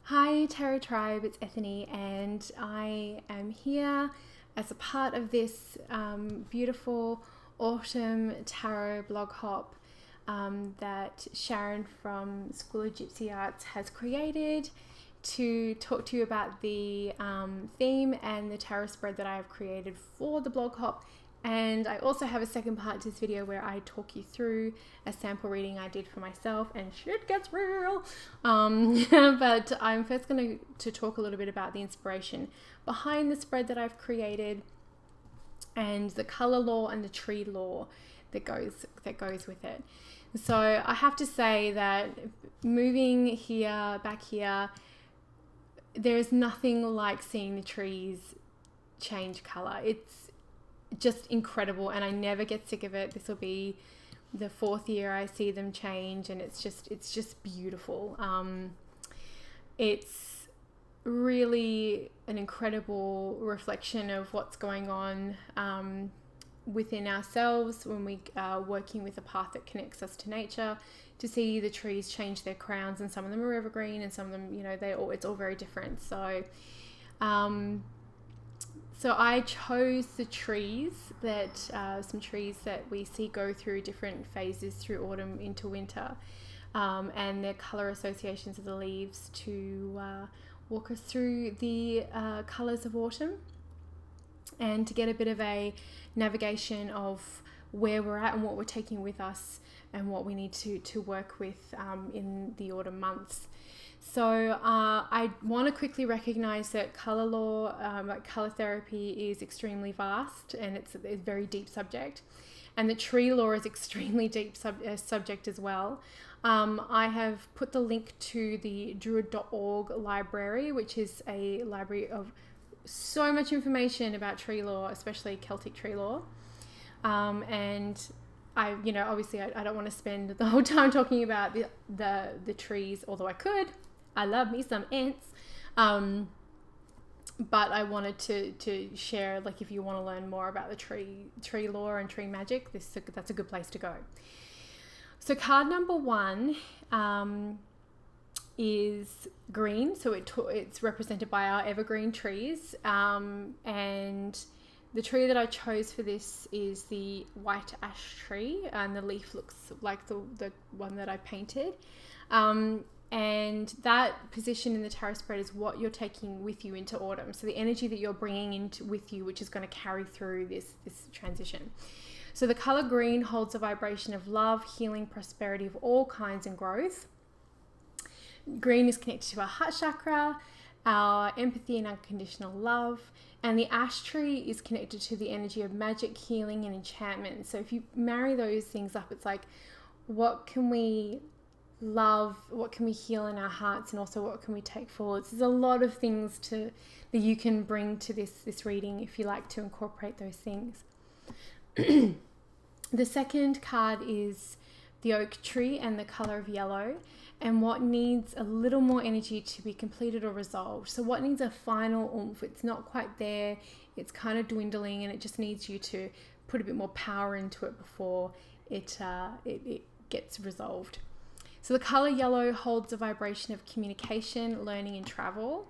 Hi Tarot Tribe, it's Ethany, and I am here as a part of this beautiful autumn tarot blog hop that Sharon from School of Gypsy Arts has created to talk to you about the theme and the tarot spread that I have created for the blog hop. And I also have a second part to this video where I talk you through a sample reading I did for myself, and shit gets real. But I'm first going to talk a little bit about the inspiration behind the spread that I've created and the color law and the tree law that goes with it. So I have to say that moving back here, there's nothing like seeing the trees change color. It's just incredible, and I never get sick of it. This will be the fourth year I see them change, and it's just beautiful. It's really an incredible reflection of what's going on within ourselves when we are working with a path that connects us to nature, to see the trees change their crowns, and some of them are evergreen and some of them, it's all very different. So I chose the trees some trees that we see go through different phases through autumn into winter, and their color associations of the leaves to walk us through the colors of autumn, and to get a bit of a navigation of where we're at and what we're taking with us and what we need to work with in the autumn months. So I want to quickly recognize that color law, color therapy is extremely vast, and it's a very deep subject. And the tree law is extremely deep subject as well. I have put the link to the druid.org library, which is a library of so much information about tree law, especially Celtic tree law. And I don't want to spend the whole time talking about the trees, although I could. I love me some ants. But I wanted to share, like, if you want to learn more about the tree lore and tree magic, that's a good place to go. So card number 1 is green. So it's represented by our evergreen trees. And the tree that I chose for this is the white ash tree, and the leaf looks like the one that I painted. And that position in the tarot spread is what you're taking with you into autumn. So the energy that you're bringing with you, which is going to carry through this transition. So the color green holds a vibration of love, healing, prosperity of all kinds, and growth. Green is connected to our heart chakra, our empathy and unconditional love. And the ash tree is connected to the energy of magic, healing, and enchantment. So if you marry those things up, it's like, what can we love, what can we heal in our hearts, and also what can we take forward? So there's a lot of things that you can bring to this reading if you like to incorporate those things. The second card is the oak tree and the color of yellow, and what needs a little more energy to be completed or resolved. So what needs a final oomph? It's not quite there, it's kind of dwindling, and it just needs you to put a bit more power into it before it gets resolved. So the color yellow holds a vibration of communication, learning, and travel.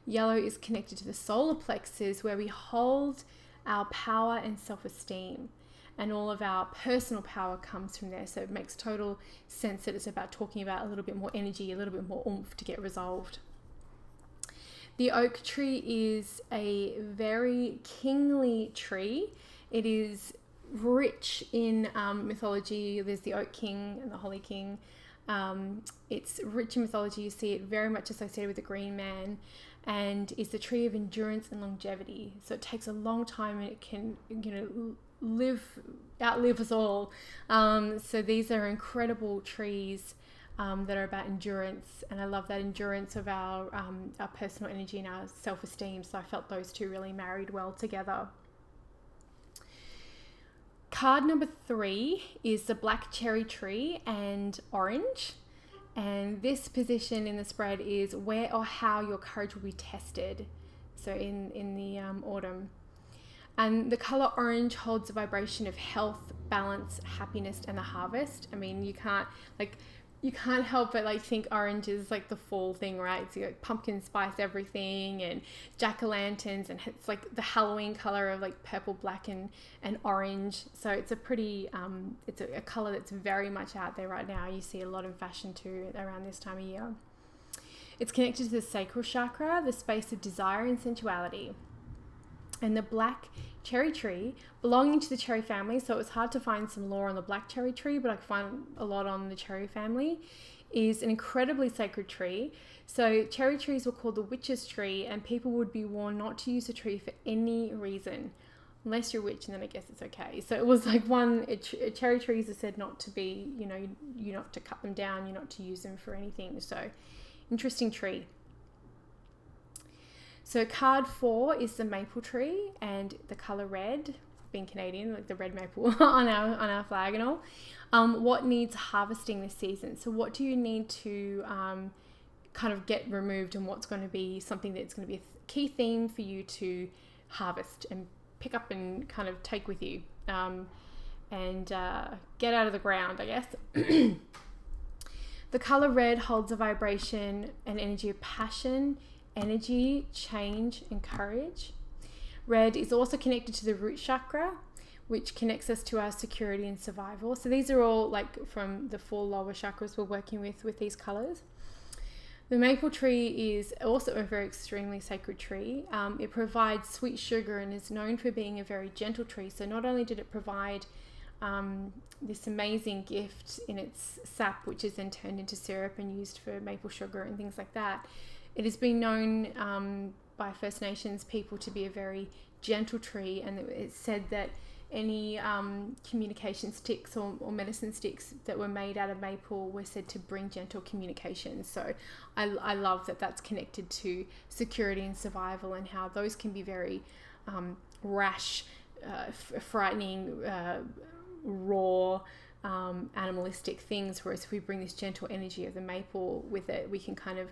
Yellow is connected to the solar plexus, where we hold our power and self-esteem, and all of our personal power comes from there. So it makes total sense that it's about talking about a little bit more energy, a little bit more oomph to get resolved. The oak tree is a very kingly tree. It is rich in mythology. There's the oak king and the holly king. It's rich in mythology. You see it very much associated with the green man, and is the tree of endurance and longevity. So it takes a long time, and it can, outlive us all. So these are incredible trees that are about endurance, and I love that endurance of our personal energy and our self-esteem. So I felt those two really married well together. Card number 3 is the black cherry tree and orange. And this position in the spread is where or how your courage will be tested. So in the autumn. And the color orange holds a vibration of health, balance, happiness, and the harvest. I mean, you can't, you can't help but like think orange is like the fall thing, right? So you got pumpkin spice everything and jack-o'-lanterns, and it's like the Halloween color of like purple, black and orange. So it's a pretty it's a color that's very much out there right now. You see a lot in fashion too around this time of year. It's connected to the sacral chakra, the space of desire and sensuality. And the black cherry tree, belonging to the cherry family, so it was hard to find some lore on the black cherry tree, but I could find a lot on the cherry family, is an incredibly sacred tree. So cherry trees were called the witch's tree, and people would be warned not to use the tree for any reason, unless you're a witch, and then I guess it's okay. So it was like cherry trees are said not to be, you know, you're not to cut them down, you're not to use them for anything. So interesting tree. So card 4 is the maple tree, and the color red, being Canadian, like the red maple on our flag and all. What needs harvesting this season? So what do you need to kind of get removed, and what's going to be something that's going to be a key theme for you to harvest and pick up and kind of take with you and get out of the ground, I guess. The color red holds a vibration and energy of passion, energy, change, and courage. Red is also connected to the root chakra, which connects us to our security and survival. So these are all like from the 4 lower chakras we're working with these colors. The maple tree is also a very extremely sacred tree. It provides sweet sugar and is known for being a very gentle tree. So not only did it provide this amazing gift in its sap, which is then turned into syrup and used for maple sugar and things like that, it has been known by First Nations people to be a very gentle tree, and it's said that any communication sticks or medicine sticks that were made out of maple were said to bring gentle communication. So I love that that's connected to security and survival, and how those can be very rash, frightening, raw, animalistic things, whereas if we bring this gentle energy of the maple with it, we can kind of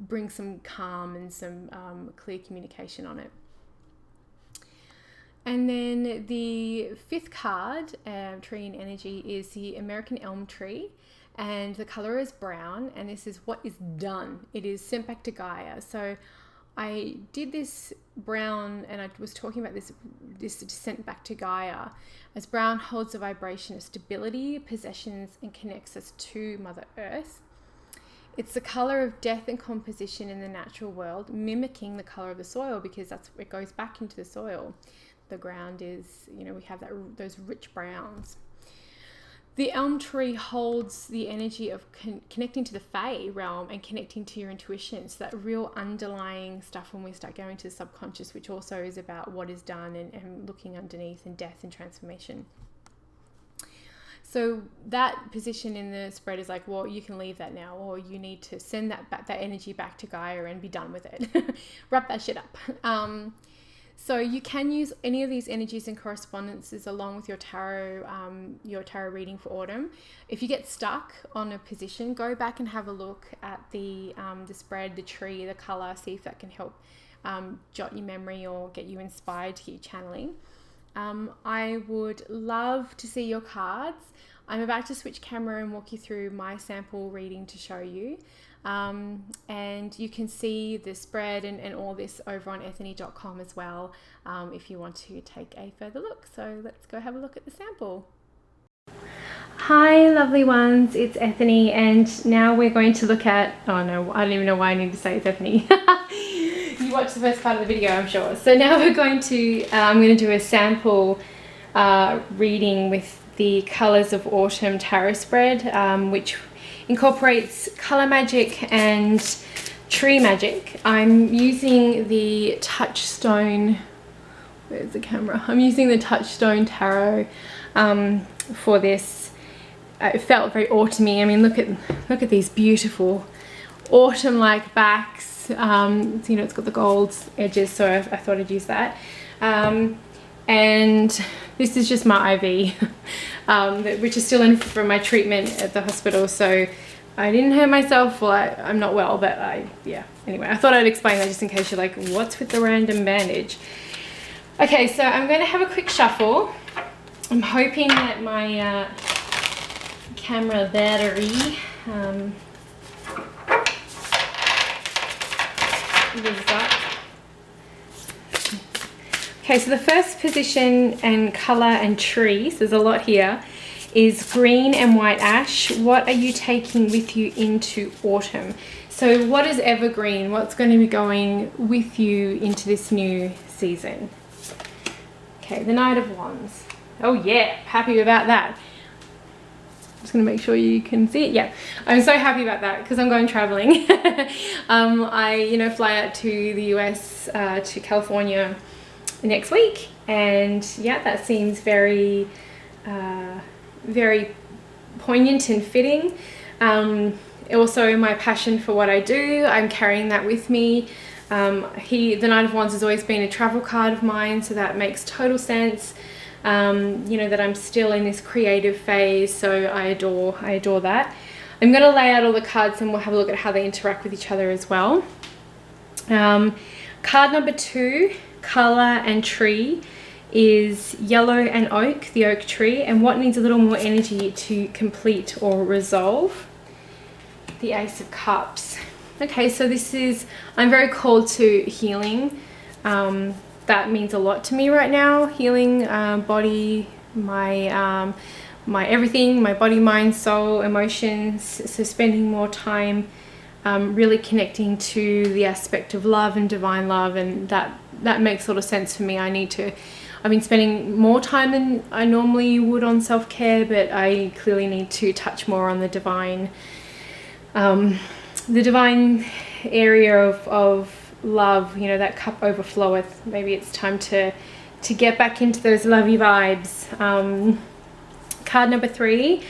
bring some calm and some clear communication on it. And then the 5th card, tree and energy, is the American elm tree, and the color is brown, and this is what is done. It is sent back to Gaia. So I did this brown, and I was talking about this sent back to Gaia, as brown holds a vibration of stability, possessions, and connects us to Mother Earth. It's the color of death and composition in the natural world, mimicking the color of the soil, because it goes back into the soil. The ground is, you know, we have those rich browns. The elm tree holds the energy of connecting to the Fae realm and connecting to your intuition. So that real underlying stuff when we start going to the subconscious, which also is about what is done and looking underneath, and death and transformation. So that position in the spread is like, well, you can leave that now, or you need to send that energy back to Gaia and be done with it. Wrap that shit up. So you can use any of these energies and correspondences along with your tarot reading for autumn. If you get stuck on a position, go back and have a look at the spread, the tree, the color, see if that can help jot your memory or get you inspired to keep channeling. I would love to see your cards. I'm about to switch camera and walk you through my sample reading to show you. And you can see the spread and all this over on ethony.com as well, if you want to take a further look. So let's go have a look at the sample. Hi lovely ones, it's Ethony, and now we're going to look at, oh no, I don't even know why I need to say it's Ethony. You watched the first part of the video, I'm sure. So now we're going to, I'm going to do a sample reading with the Colors of Autumn tarot spread, which incorporates color magic and tree magic. I'm using the Touchstone, where's the camera? I'm using the Touchstone tarot for this. It felt very autumny. I mean, look at these beautiful autumn-like backs. You know, it's got the gold edges, so I thought I'd use that. And this is just my IV, which is still in from my treatment at the hospital. So I didn't hurt myself. Well, I'm not well, but yeah. Anyway, I thought I'd explain that just in case you're like, what's with the random bandage? Okay, so I'm going to have a quick shuffle. I'm hoping that my camera battery these up. Okay, so the first position and colour and trees, there's a lot here, is green and white ash. What are you taking with you into autumn? So what is evergreen? What's going to be going with you into this new season? Okay, the Knight of Wands. Oh yeah, happy about that. Just gonna make sure you can see it. Yeah, I'm so happy about that because I'm going traveling. I fly out to the US, to California next week, and yeah, that seems very very poignant and fitting. Also, my passion for what I do, I'm carrying that with me. The Knight of Wands has always been a travel card of mine, so that makes total sense. That I'm still in this creative phase, so I adore that. I'm going to lay out all the cards and we'll have a look at how they interact with each other as well. Card number 2, colour and tree, is yellow and oak, the oak tree, and what needs a little more energy to complete or resolve? The Ace of Cups. Okay, so I'm very called to healing. That means a lot to me right now. Healing, body, my everything, my body, mind, soul, emotions. So spending more time really connecting to the aspect of love and divine love, and that makes a lot of sense for me. I've been spending more time than I normally would on self-care, but I clearly need to touch more on the divine area of love, that cup overfloweth. Maybe it's time to get back into those lovey vibes. Card number 3,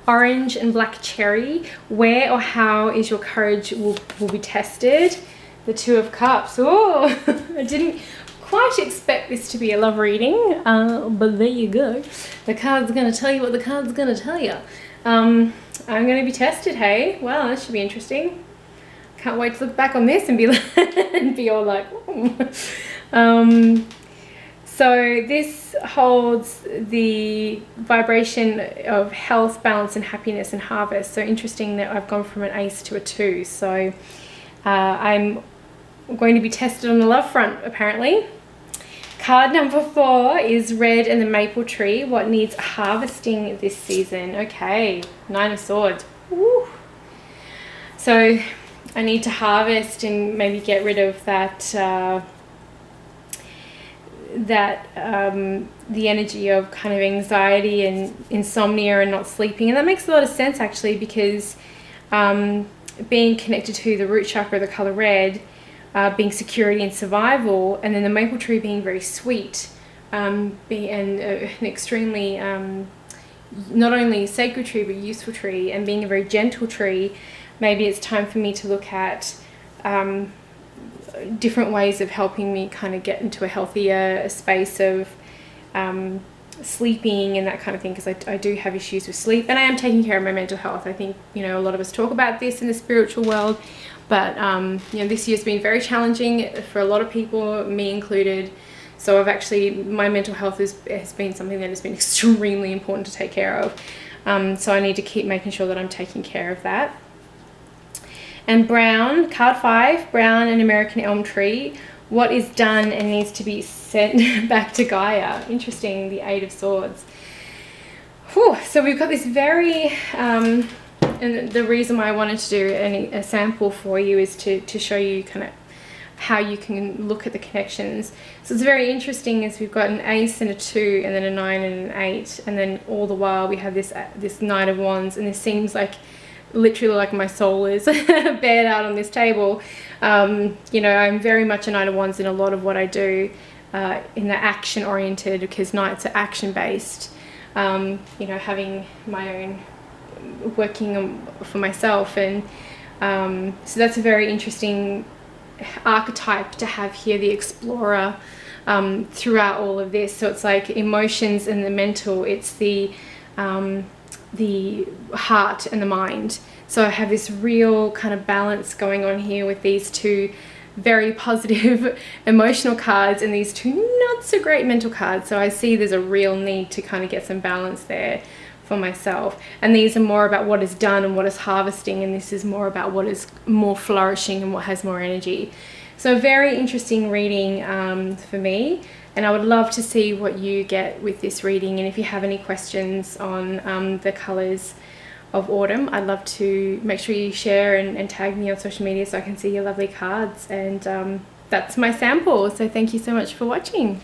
orange and black cherry. Where or how is your courage will be tested? The Two of Cups. Oh, I didn't quite expect this to be a love reading, but there you go. The card's going to tell you what the card's going to tell you. I'm going to be tested, hey? Wow, this should be interesting. Can't wait to look back on this and be like, and be all like, so this holds the vibration of health, balance, and happiness and harvest. So interesting that I've gone from an ace to a 2. So I'm going to be tested on the love front, apparently. Card number 4 is red and the maple tree. What needs harvesting this season? Okay, 9 of Swords. Woo. So I need to harvest and maybe get rid of the energy of kind of anxiety and insomnia and not sleeping. And that makes a lot of sense actually, because being connected to the root chakra, the color red, being security and survival, and then the maple tree being very sweet, an extremely not only sacred tree but useful tree, and being a very gentle tree. Maybe it's time for me to look at different ways of helping me kind of get into a healthier space of sleeping and that kind of thing, because I do have issues with sleep, and I am taking care of my mental health. I think a lot of us talk about this in the spiritual world, but this year's been very challenging for a lot of people, me included. So my mental health has been something that has been extremely important to take care of. So I need to keep making sure that I'm taking care of that. And brown, card 5, brown and American elm tree. What is done and needs to be sent back to Gaia? Interesting, the 8 of Swords. Whew, so we've got this very, and the reason why I wanted to do a sample for you is to show you kind of how you can look at the connections. So it's very interesting as we've got an ace and a 2 and then a 9 and an 8, and then all the while we have this Knight of Wands, and this seems like literally like my soul is bared out on this table. I'm very much a Knight of Wands in a lot of what I do, in the action oriented, because Knights are action based. Having my own working for myself, and so that's a very interesting archetype to have here, the explorer, throughout all of this. So it's like emotions and the mental, it's the heart and the mind. So I have this real kind of balance going on here with these two very positive emotional cards and these two not so great mental cards. So I see there's a real need to kind of get some balance there for myself. And these are more about what is done and what is harvesting, and this is more about what is more flourishing and what has more energy. So very interesting reading for me, and I would love to see what you get with this reading. And if you have any questions on the colours of autumn, I'd love to make sure you share and tag me on social media so I can see your lovely cards. And that's my sample, so thank you so much for watching.